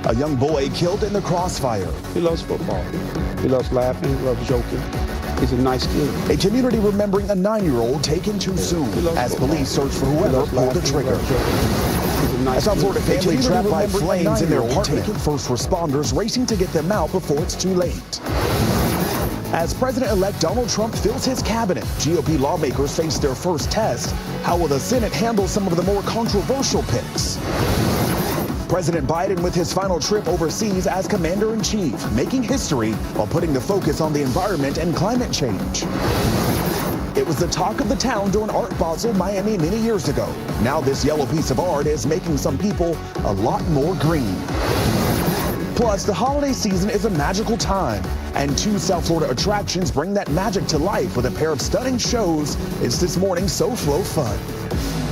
A young boy killed in the crossfire. He loves football. He loves laughing, he loves joking. He's a nice kid. A community remembering a 9-year-old taken too soon as police search for whoever pulled the trigger. A South Florida family trapped by flames in their apartment. First responders racing to get them out before it's too late. As President-elect Donald Trump fills his cabinet, GOP lawmakers face their first test. How will the Senate handle some of the more controversial picks? President Biden with his final trip overseas as commander-in-chief, making history while putting the focus on the environment and climate change. It was the talk of the town during Art Basel, Miami many years ago. Now this yellow piece of art is making some people a lot more green. Plus, the holiday season is a magical time, and 2 South Florida attractions bring that magic to life with a pair of stunning shows. It's this morning's SoFlo Fun.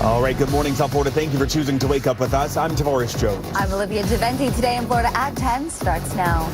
All right, good morning, South Florida. Thank you for choosing to wake up with us. I'm Tavares Jones. I'm Olivia Javenti. Today in Florida at 10 starts now.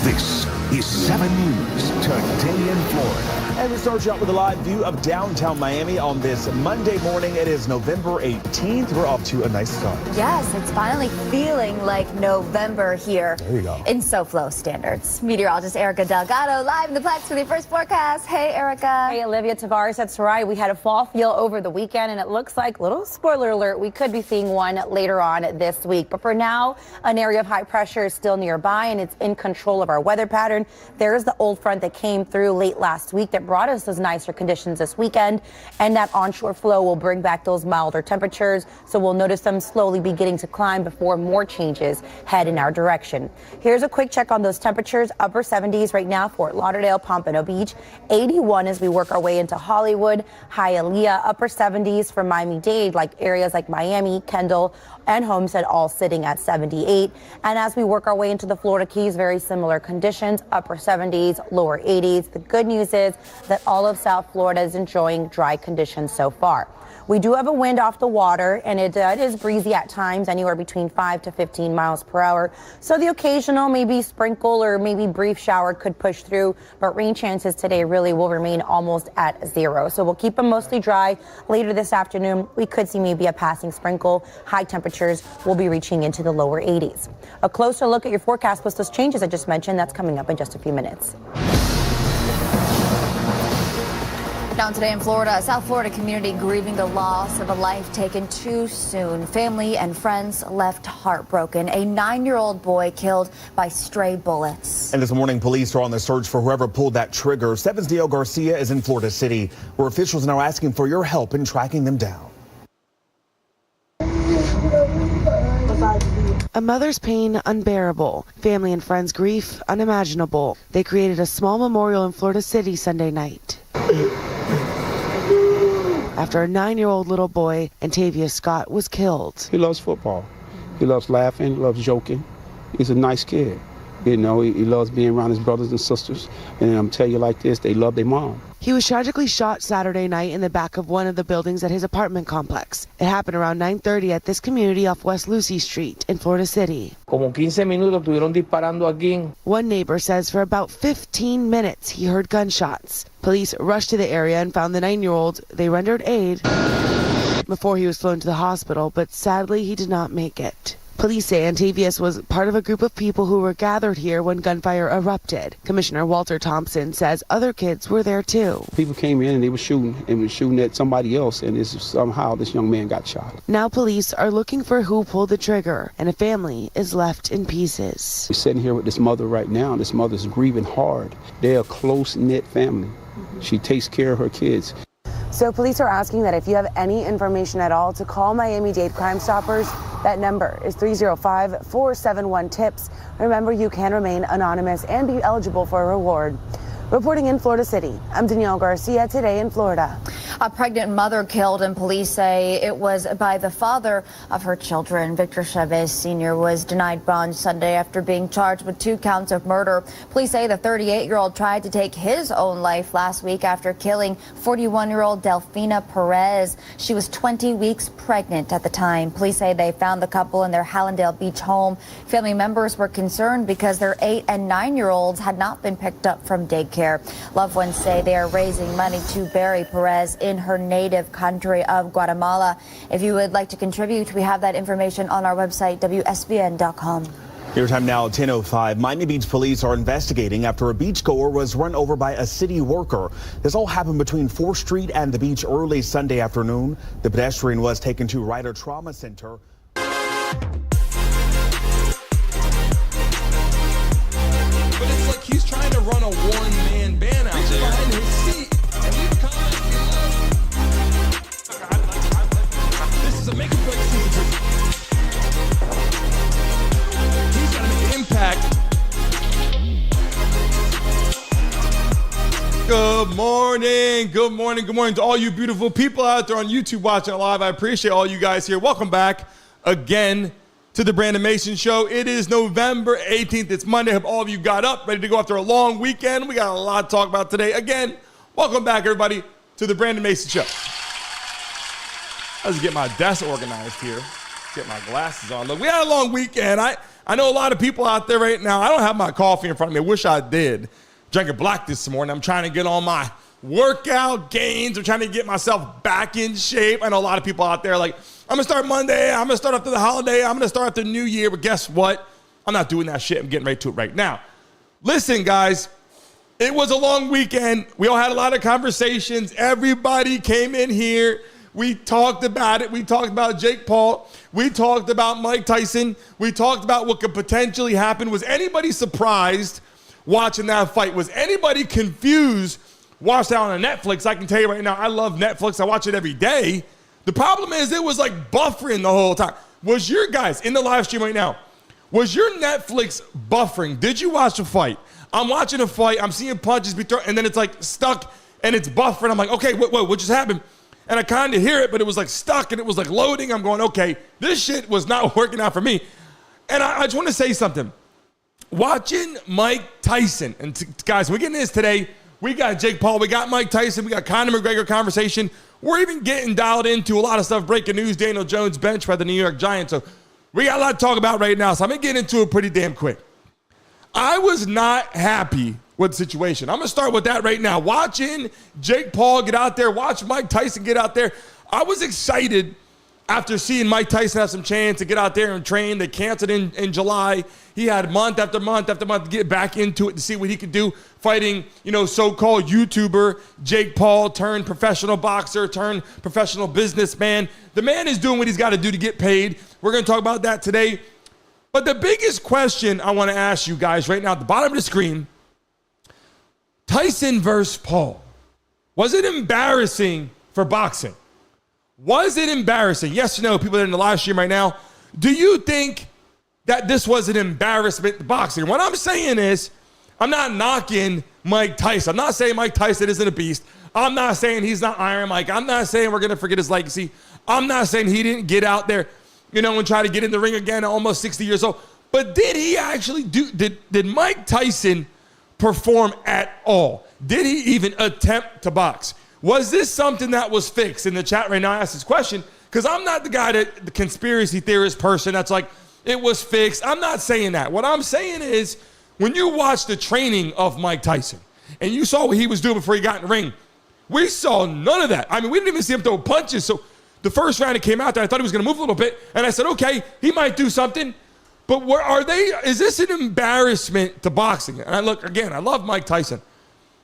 This is 7 News Today in Florida. And we start you out with a live view of downtown Miami on this Monday morning. It is November 18th. We're off to a nice start. Yes, it's finally feeling like November here. There you go. In SoFlo standards. Meteorologist Erica Delgado live in the Plex with your first forecast. Hey, Erica. Hey, Olivia Tavares. That's right. We had a fall feel over the weekend, and it looks like, little spoiler alert, we could be seeing one later on this week. But for now, an area of high pressure is still nearby, and it's in control of our weather pattern. There's the old front that came through late last week that brought us those nicer conditions this weekend, and that onshore flow will bring back those milder temperatures, so we'll notice them slowly beginning to climb before more changes head in our direction. Here's a quick check on those temperatures. Upper 70s right now, Fort Lauderdale, Pompano Beach, 81 as we work our way into Hollywood, Hialeah, upper 70s for Miami-Dade, like areas like Miami, Kendall, and Homestead all sitting at 78. And as we work our way into the Florida Keys, very similar conditions, upper 70s, lower 80s. The good news is that all of South Florida is enjoying dry conditions so far. We do have a wind off the water, and it is breezy at times, anywhere between 5 to 15 miles per hour. So the occasional maybe sprinkle or maybe brief shower could push through, but rain chances today really will remain almost at 0. So we'll keep them mostly dry. Later this afternoon, we could see maybe a passing sprinkle. High temperatures will be reaching into the lower 80s. A closer look at your forecast with those changes I just mentioned. That's coming up in just a few minutes. Down today in Florida, a South Florida community grieving the loss of a life taken too soon. Family and friends left heartbroken. A 9-year-old boy killed by stray bullets. And this morning, police are on the search for whoever pulled that trigger. 7's Dale Garcia is in Florida City, where officials are now asking for your help in tracking them down. A mother's pain unbearable, family and friends' grief unimaginable. They created a small memorial in Florida City Sunday night. After a 9-year-old little boy, Antavius Scott, was killed. He loves football. He loves laughing, he loves joking. He's a nice kid. You know, he loves being around his brothers and sisters. And I'm telling you like this, they love their mom. He was tragically shot Saturday night in the back of one of the buildings at his apartment complex. It happened around 9:30 at this community off West Lucy Street in Florida City. Como 15 minutos estuvieron disparando aquí. One neighbor says for about 15 minutes he heard gunshots. Police rushed to the area and found the 9-year-old. They rendered aid before he was flown to the hospital, but sadly he did not make it. Police say Antavius was part of a group of people who were gathered here when gunfire erupted. Commissioner Walter Thompson says other kids were there too. People came in and they were shooting at somebody else, and somehow this young man got shot. Now police are looking for who pulled the trigger, and a family is left in pieces. We're sitting here with this mother right now, and this mother's grieving hard. They're a close-knit family. She takes care of her kids. So police are asking that if you have any information at all to call Miami-Dade Crime Stoppers. That number is 305-471-TIPS. Remember, you can remain anonymous and be eligible for a reward. Reporting in Florida City, I'm Danielle Garcia, Today in Florida. A pregnant mother killed, and police say it was by the father of her children. Victor Chavez Sr. was denied bond Sunday after being charged with 2 counts of murder. Police say the 38-year-old tried to take his own life last week after killing 41-year-old Delfina Perez. She was 20 weeks pregnant at the time. Police say they found the couple in their Hallandale Beach home. Family members were concerned because their 8- and 9-year-olds had not been picked up from daycare. Loved ones say they are raising money to bury Perez in her native country of Guatemala. If you would like to contribute, we have that information on our website, WSBN.com. Your time now, 10:05. Miami Beach police are investigating after a beachgoer was run over by a city worker. This all happened between 4th Street and the beach early Sunday afternoon. The pedestrian was taken to Ryder Trauma Center. But it's like he's trying to run a one-man band out there. Behind his seat and leave a comment below. This is a make or break season. He's got to make an impact. Good morning, good morning, good morning to all you beautiful people out there on YouTube watching live. I appreciate all you guys here. Welcome back again to the Brandon Mason Show. It is November 18th. It's Monday. I hope all of you got up, ready to go after a long weekend. We got a lot to talk about today. Again, welcome back, everybody, to the Brandon Mason Show. Let's get my desk organized here. Get my glasses on. Look, we had a long weekend. I know a lot of people out there right now. I don't have my coffee in front of me. I wish I did. Drinking black this morning. I'm trying to get on my workout gains. I'm trying to get myself back in shape. I know a lot of people out there like, I'm going to start Monday. I'm going to start after the holiday. I'm going to start after the New Year. But guess what? I'm not doing that shit. I'm getting right to it right now. Listen, guys, it was a long weekend. We all had a lot of conversations. Everybody came in here. We talked about it. We talked about Jake Paul. We talked about Mike Tyson. We talked about what could potentially happen. Was anybody surprised watching that fight? Was anybody confused watching that on Netflix? I can tell you right now, I love Netflix. I watch it every day. The problem is it was like buffering the whole time. Was your guys in the live stream right now, was your Netflix buffering? Did you watch the fight? I'm watching a fight. I'm seeing punches be thrown, and then it's like stuck, and it's buffering. I'm like, okay, what just happened? And I kind of hear it, but it was like stuck, and it was like loading. I'm going, okay, this shit was not working out for me. And I just want to say something. Watching Mike Tyson, and guys, we're getting this today. We got Jake Paul, we got Mike Tyson, we got Conor McGregor conversation. We're even getting dialed into a lot of stuff, breaking news, Daniel Jones bench by the New York Giants. So we got a lot to talk about right now, so I'm going to get into it pretty damn quick. I was not happy with the situation. I'm going to start with that right now. Watching Jake Paul get out there, watch Mike Tyson get out there. I was excited after seeing Mike Tyson have some chance to get out there and train. They canceled in July. He had month after month after month to get back into it to see what he could do fighting, so-called YouTuber Jake Paul turned professional boxer, turned professional businessman. The man is doing what he's got to do to get paid. We're going to talk about that today. But the biggest question I want to ask you guys right now at the bottom of the screen, Tyson versus Paul. Was it embarrassing for boxing? Was it embarrassing? Yes or no, people that are in the live stream right now. Do you think that this was an embarrassment to boxing? What I'm saying is, I'm not knocking Mike Tyson. I'm not saying Mike Tyson isn't a beast. I'm not saying he's not Iron Mike. I'm not saying we're going to forget his legacy. I'm not saying he didn't get out there, and try to get in the ring again at almost 60 years old. But did he actually did Mike Tyson perform at all? Did he even attempt to box? Was this something that was fixed? In the chat right now, I asked this question because I'm not the conspiracy theorist person that's like, it was fixed. I'm not saying that. What I'm saying is, when you watch the training of Mike Tyson and you saw what he was doing before he got in the ring, we saw none of that. I mean, we didn't even see him throw punches. So the first round he came out there, I thought he was going to move a little bit. And I said, okay, he might do something. But is this an embarrassment to boxing? And I love Mike Tyson.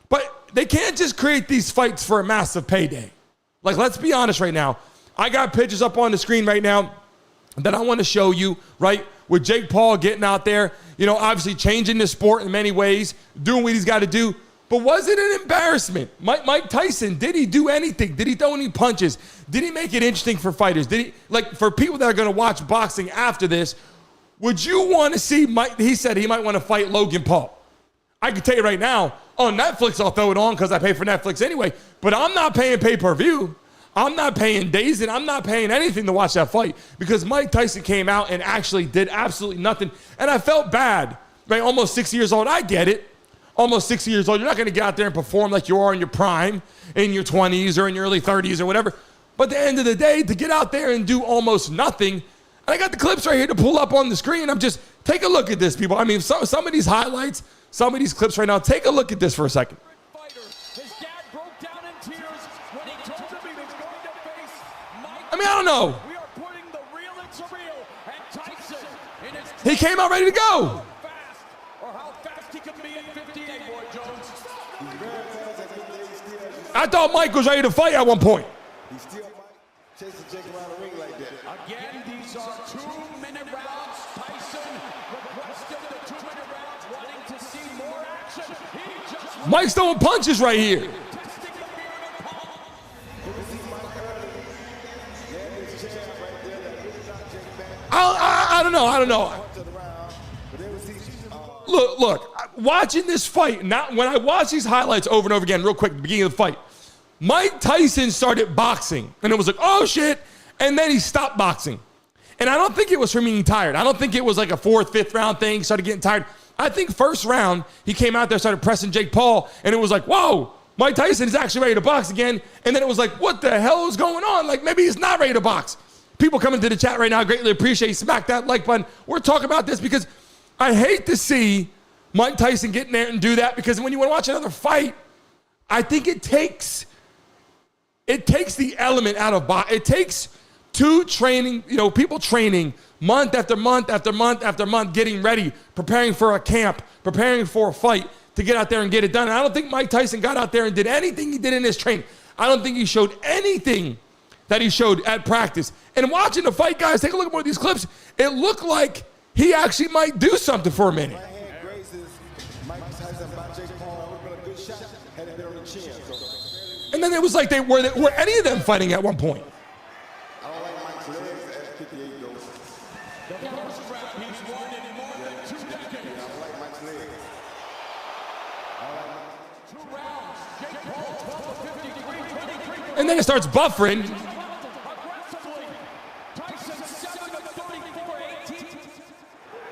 But they can't just create these fights for a massive payday. Like, let's be honest right now. I got pictures up on the screen right now that I want to show you, right? With Jake Paul getting out there, obviously changing the sport in many ways, doing what he's got to do. But was it an embarrassment? Mike Tyson, did he do anything? Did he throw any punches? Did he make it interesting for fighters? For people that are going to watch boxing after this, would you want to see Mike? He said he might want to fight Logan Paul. I can tell you right now, on Netflix, I'll throw it on because I pay for Netflix anyway. But I'm not paying pay-per-view. I'm not paying days, and I'm not paying anything to watch that fight because Mike Tyson came out and actually did absolutely nothing. And I felt bad, right? Almost 60 years old. I get it. Almost 60 years old. You're not going to get out there and perform like you are in your prime, in your 20s or in your early 30s or whatever. But at the end of the day, to get out there and do almost nothing, and I got the clips right here to pull up on the screen. Take a look at this, people. I mean, some of these highlights, some of these clips right now, take a look at this for a second. I mean, I don't know. We are putting the real into real, and Tyson in his He came out ready to go. I thought Mike was ready to fight at one point. He still might chase the Jake around the ring like that. Again, these are 2-minute rounds. Tyson requested the 2-minute rounds, wanting to see more action. He just Mike's throwing punches right here. I don't know. Look, watching this fight, when I watch these highlights over and over again, real quick, at the beginning of the fight, Mike Tyson started boxing, and it was like, oh shit, and then he stopped boxing. And I don't think it was from being tired. I don't think it was like a 4th, 5th round thing, started getting tired. I think first round, he came out there, started pressing Jake Paul, and it was like, whoa, Mike Tyson is actually ready to box again. And then it was like, what the hell is going on? Like, maybe he's not ready to box. People coming to the chat right now, greatly appreciate. Smack that like button. We're talking about this because I hate to see Mike Tyson get in there and do that, because when you want to watch another fight, I think it takes the element out of boxing. It takes people training month after month after month after month, getting ready, preparing for a camp, preparing for a fight to get out there and get it done. And I don't think Mike Tyson got out there and did anything he did in his training. I don't think he showed anything that he showed at practice. And watching the fight, guys, take a look at one of these clips. It looked like he actually might do something for a minute. And then it was like were any of them fighting at one point? I don't like Mike's legs at 58 though. The first round, he's won in more than 2 decades. I don't like Mike's legs. 2 rounds. Jake Paul, 12 to 53, 23. And then it starts buffering. Aggressively. Tyson 7 to 34, 18.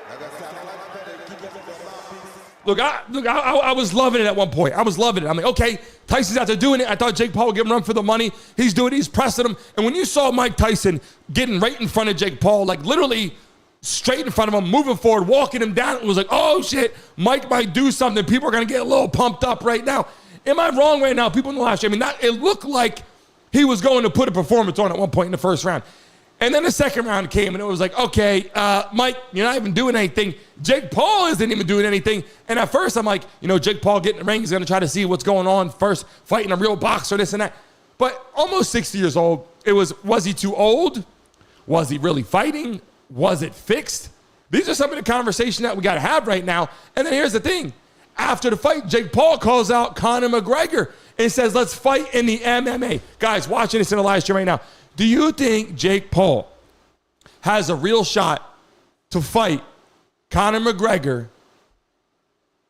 Like I said, I don't like that. Keep that mouthpiece. Look, I was loving it at one point. I was loving it. I'm like, okay, Tyson's out there doing it. I thought Jake Paul would give him a run for the money. He's doing it. He's pressing him. And when you saw Mike Tyson getting right in front of Jake Paul, like literally straight in front of him, moving forward, walking him down, it was like, oh shit, Mike might do something. People are going to get a little pumped up right now. Am I wrong right now? People in the last year, it looked like he was going to put a performance on at one point in the first round. And then the second round came, and it was like, okay, Mike, you're not even doing anything. Jake Paul isn't even doing anything. And at first, I'm like, Jake Paul getting in the ring, he's going to try to see what's going on first, fighting a real boxer, this and that. But almost 60 years old, was he too old? Was he really fighting? Was it fixed? These are some of the conversation that we got to have right now. And then here's the thing. After the fight, Jake Paul calls out Conor McGregor and says, let's fight in the MMA. Guys, watching this in the live stream right now, do you think Jake Paul has a real shot to fight Conor McGregor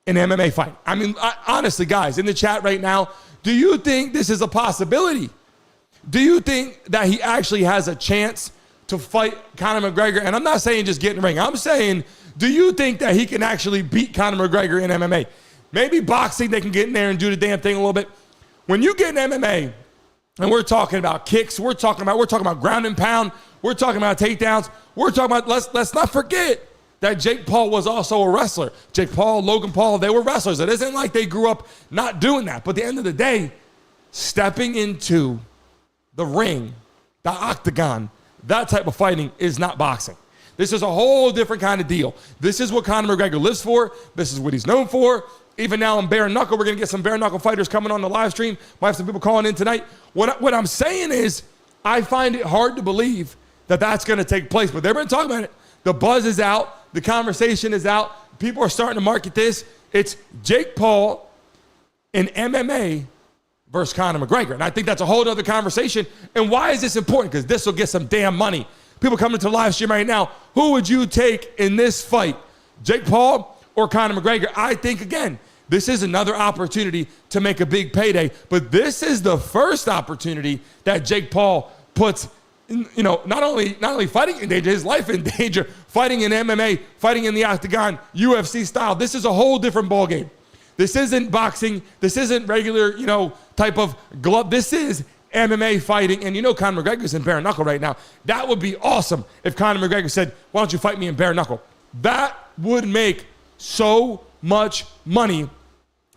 in an MMA fight? I mean, honestly, guys, in the chat right now, do you think this is a possibility? Do you think that he actually has a chance to fight Conor McGregor? And I'm not saying just get in the ring. I'm saying, do you think that he can actually beat Conor McGregor in MMA? Maybe boxing, they can get in there and do the damn thing a little bit. When you get in MMA, and we're talking about kicks, we're talking about ground and pound, we're talking about takedowns, we're talking about, let's not forget that Jake Paul was also a wrestler. Jake Paul, Logan Paul, they were wrestlers. It isn't like they grew up not doing that. But at the end of the day, stepping into the ring, the octagon, that type of fighting is not boxing. This is a whole different kind of deal. This is what Conor McGregor lives for. This is what he's known for. Even now in bare knuckle, we're going to get some bare knuckle fighters coming on the live stream. Might have some people calling in tonight. What I'm saying is, I find it hard to believe that that's going to take place. But they've been talking about it. The buzz is out. The conversation is out. People are starting to market this. It's Jake Paul in MMA versus Conor McGregor. And I think that's a whole other conversation. And why is this important? Because this will get some damn money. People coming to the live stream right now, who would you take in this fight? Jake Paul or Conor McGregor? I think, again, this is another opportunity to make a big payday. But this is the first opportunity that Jake Paul puts, not only fighting in danger, his life in danger, fighting in MMA, fighting in the octagon, UFC style. This is a whole different ballgame. This isn't boxing. This isn't regular, type of glove. This is MMA fighting. And Conor McGregor's in bare knuckle right now. That would be awesome if Conor McGregor said, why don't you fight me in bare knuckle? That would make so much money.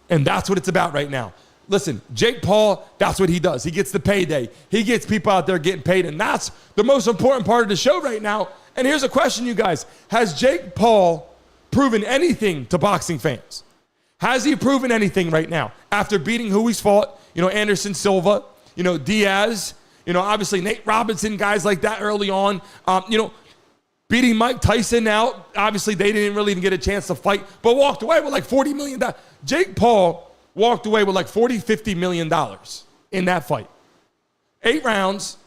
And that's what it's about right now. Listen, Jake Paul, that's what he does. He gets the payday. He gets people out there getting paid. And that's the most important part of the show right now. And here's a question, you guys. Has Jake Paul proven anything to boxing fans? Has he proven anything right now? After beating who he's fought, Anderson Silva, Diaz, obviously Nate Robinson, guys like that early on, beating Mike Tyson out. Obviously, they didn't really even get a chance to fight, but walked away with like $40 million. Jake Paul walked away with like $40-50 million in that fight. 8 rounds,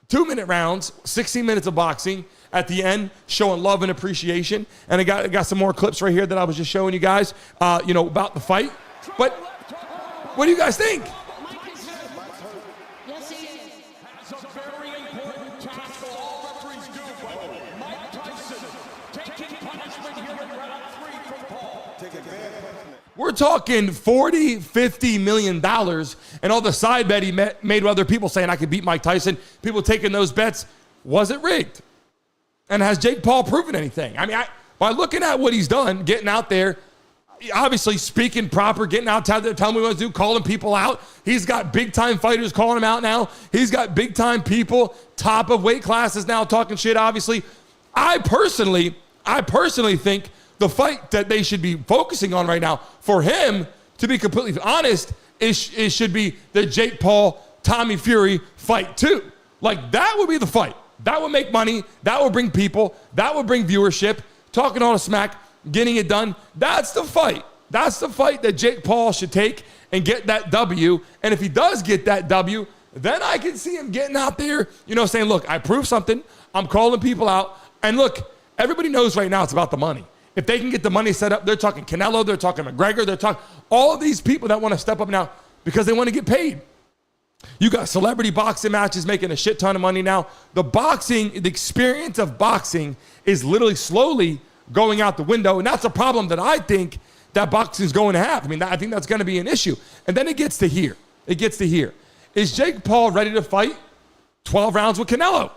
2-minute rounds, 16 minutes of boxing. At the end, showing love and appreciation. And I got some more clips right here that I was just showing you guys, about the fight. But what do you guys think? Yes, he is. Has a very important task for all referees do, but Mike Tyson taking punishment here in round 3 from Paul. Taking bad punishment. We're talking $40-50 million, and all the side bet he made with other people saying I could beat Mike Tyson. People taking those bets. Was it rigged? And has Jake Paul proven anything? I mean, by looking at what he's done, getting out there, obviously speaking proper, getting out, telling me what he wants to do, calling people out. He's got big-time fighters calling him out now. He's got big-time people, top of weight classes now talking shit, obviously. I personally think the fight that they should be focusing on right now, for him, to be completely honest, it should be the Jake Paul, Tommy Fury fight too. Like, that would be the fight. That would make money. That would bring people. That would bring viewership. Talking all the smack, getting it done. That's the fight. That's the fight that Jake Paul should take and get that W. And if he does get that W, then I can see him getting out there, saying, look, I proved something. I'm calling people out. And look, everybody knows right now it's about the money. If they can get the money set up, they're talking Canelo, they're talking McGregor, they're talking all of these people that want to step up now because they want to get paid. You got celebrity boxing matches making a shit ton of money now. The experience of boxing is literally slowly going out the window. And that's a problem that I think that boxing is going to have. I mean, I think that's going to be an issue. And then it gets to here. Is Jake Paul ready to fight 12 rounds with Canelo?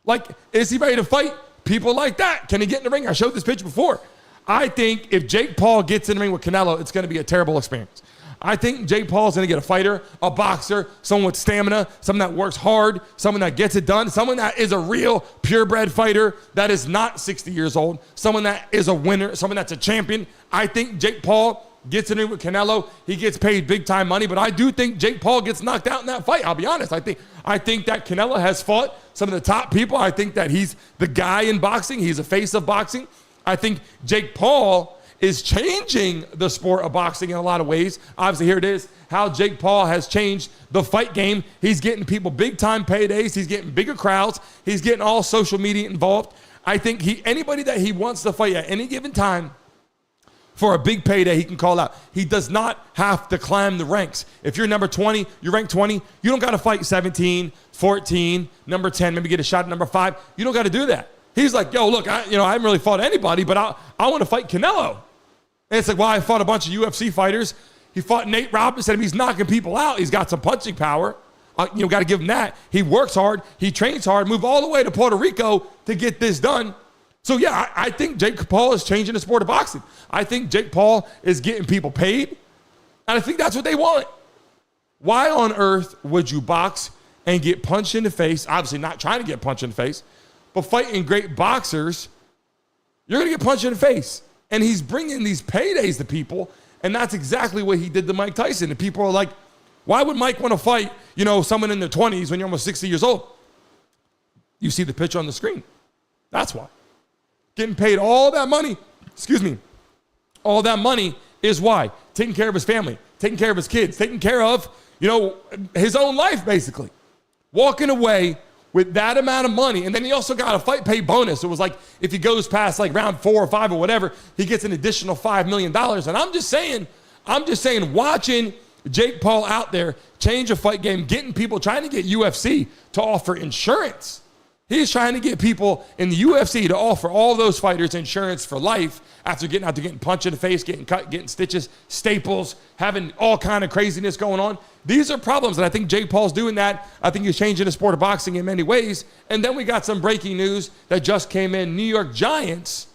Like, is he ready to fight people like that? Can he get in the ring? I showed this picture before. I think if Jake Paul gets in the ring with Canelo, it's going to be a terrible experience. I think Jake Paul's going to get a fighter, a boxer, someone with stamina, someone that works hard, someone that gets it done, someone that is a real purebred fighter that is not 60 years old, someone that is a winner, someone that's a champion. I think Jake Paul gets in with Canelo. He gets paid big time money, but I do think Jake Paul gets knocked out in that fight. I'll be honest. I think that Canelo has fought some of the top people. I think that he's the guy in boxing. He's a face of boxing. I think Jake Paul is changing the sport of boxing in a lot of ways. Obviously, here it is, how Jake Paul has changed the fight game. He's getting people big-time paydays. He's getting bigger crowds. He's getting all social media involved. I think anybody that he wants to fight at any given time for a big payday, he can call out. He does not have to climb the ranks. If you're number 20, you're ranked 20, you don't got to fight 17, 14, number 10, maybe get a shot at number 5. You don't got to do that. He's like, yo, look, I haven't really fought anybody, but I want to fight Canelo. And it's like, well, I fought a bunch of UFC fighters. He fought Nate Robinson. He's knocking people out. He's got some punching power. Got to give him that. He works hard. He trains hard. Moved all the way to Puerto Rico to get this done. So, yeah, I think Jake Paul is changing the sport of boxing. I think Jake Paul is getting people paid. And I think that's what they want. Why on earth would you box and get punched in the face? Obviously not trying to get punched in the face, but fighting great boxers, you're going to get punched in the face. And he's bringing these paydays to people, and that's exactly what he did to Mike Tyson. And people are like, why would Mike want to fight, someone in their 20s when you're almost 60 years old? You see the picture on the screen. That's why. Getting paid all that money, all that money is why. Taking care of his family, taking care of his kids, taking care of, his own life, basically. Walking away with that amount of money. And then he also got a fight pay bonus. It was like, if he goes past like round 4 or 5 or whatever, he gets an additional $5 million. And I'm just saying, watching Jake Paul out there change a fight game, getting people, trying to get UFC to offer insurance. He's trying to get people in the UFC to offer all those fighters insurance for life after getting out there, getting punched in the face, getting cut, getting stitches, staples, having all kind of craziness going on. These are problems, and I think Jake Paul's doing that. I think he's changing the sport of boxing in many ways. And then we got some breaking news that just came in. New York Giants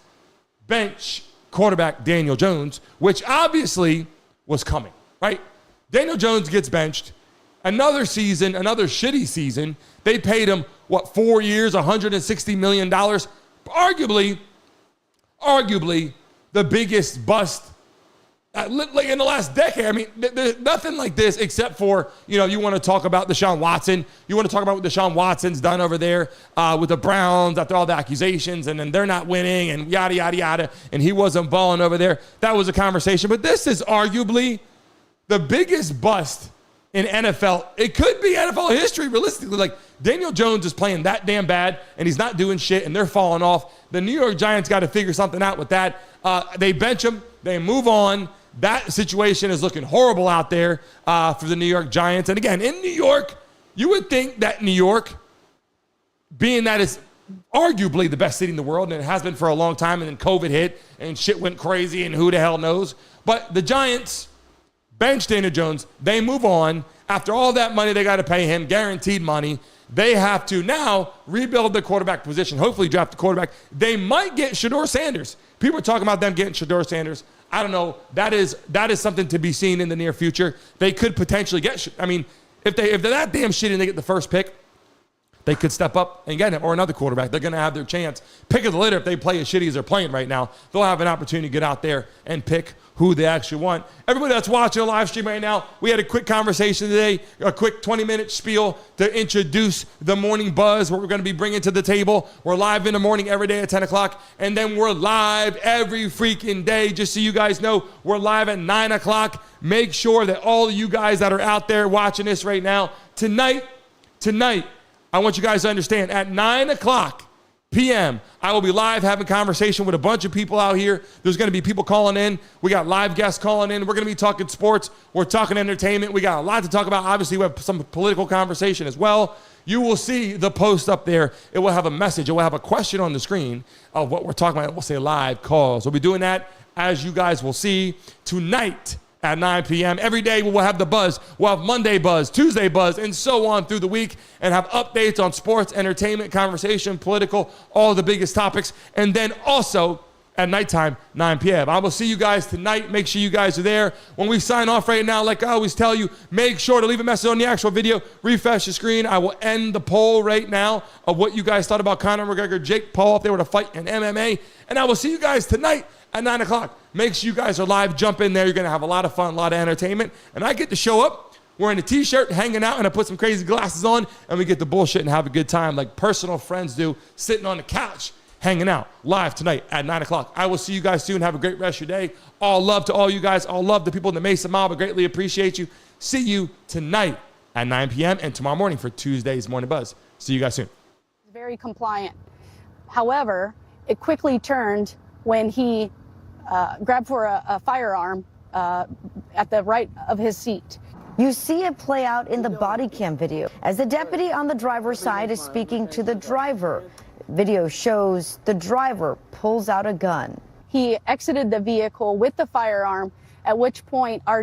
bench quarterback Daniel Jones, which obviously was coming, right? Daniel Jones gets benched. Another season, another shitty season, they paid him, 4 years, $160 million? Arguably the biggest bust like in the last decade. I mean, there's nothing like this except for, you want to talk about Deshaun Watson. You want to talk about what Deshaun Watson's done over there with the Browns after all the accusations, and then they're not winning and yada, yada, yada, and he wasn't balling over there. That was a conversation. But this is arguably the biggest bust in NFL. It could be NFL history, realistically. Like, Daniel Jones is playing that damn bad, and he's not doing shit, and they're falling off. The New York Giants got to figure something out with that. They bench him. They move on. That situation is looking horrible out there for the New York Giants. And again, in New York, you would think that New York, being that it's arguably the best city in the world, and it has been for a long time, and then COVID hit, and shit went crazy, and who the hell knows. But the Giants bench Daniel Jones. They move on. After all that money they got to pay him, guaranteed money, they have to now rebuild the quarterback position, hopefully draft a quarterback. They might get Shedeur Sanders. People are talking about them getting Shedeur Sanders. I don't know. That is something to be seen in the near future. They could potentially get, if they're that damn shitty and they get the first pick, they could step up and get him, or another quarterback. They're going to have their chance. Pick of the litter. If they play as shitty as they're playing right now, they'll have an opportunity to get out there and pick who they actually want. Everybody that's watching a live stream right now, we had a quick conversation today, a quick 20-minute spiel to introduce the Morning Buzz, what we're going to be bringing to the table. We're live in the morning every day at 10 o'clock, and then we're live every freaking day. Just so you guys know, we're live at 9 o'clock. Make sure that all of you guys that are out there watching this right now, tonight, I want you guys to understand, at 9 o'clock p.m., I will be live having conversation with a bunch of people out here. There's going to be people calling in. We got live guests calling in. We're going to be talking sports. We're talking entertainment. We got a lot to talk about. Obviously, we have some political conversation as well. You will see the post up there. It will have a message. It will have a question on the screen of what we're talking about. We'll say live calls. We'll be doing that, as you guys will see, tonight at 9 p.m. Every day we will have the buzz. We'll have Monday buzz, Tuesday buzz, and so on through the week, and have updates on sports, entertainment, conversation, political, all the biggest topics. And then also at nighttime, 9 p.m. I will see you guys tonight. Make sure you guys are there. When we sign off right now, like I always tell you, make sure to leave a message on the actual video. Refresh the screen. I will end the poll right now of what you guys thought about Conor McGregor, Jake Paul, if they were to fight in MMA. And I will see you guys tonight at 9 o'clock. Make sure you guys are live. Jump in there. You're going to have a lot of fun, a lot of entertainment. And I get to show up wearing a T-shirt, hanging out, and I put some crazy glasses on, and we get to bullshit and have a good time like personal friends do, sitting on the couch, hanging out live tonight at 9 o'clock. I will see you guys soon. Have a great rest of your day. All love to all you guys. All love to people in the Mesa Mob. I greatly appreciate you. See you tonight at 9 p.m. and tomorrow morning for Tuesday's Morning Buzz. See you guys soon. Very compliant. However, it quickly turned when he grabbed for a firearm at the right of his seat. You see it play out in the body cam video as the deputy on the driver's side is speaking to the driver. Video shows the driver pulls out a gun. He exited the vehicle with the firearm, at which point our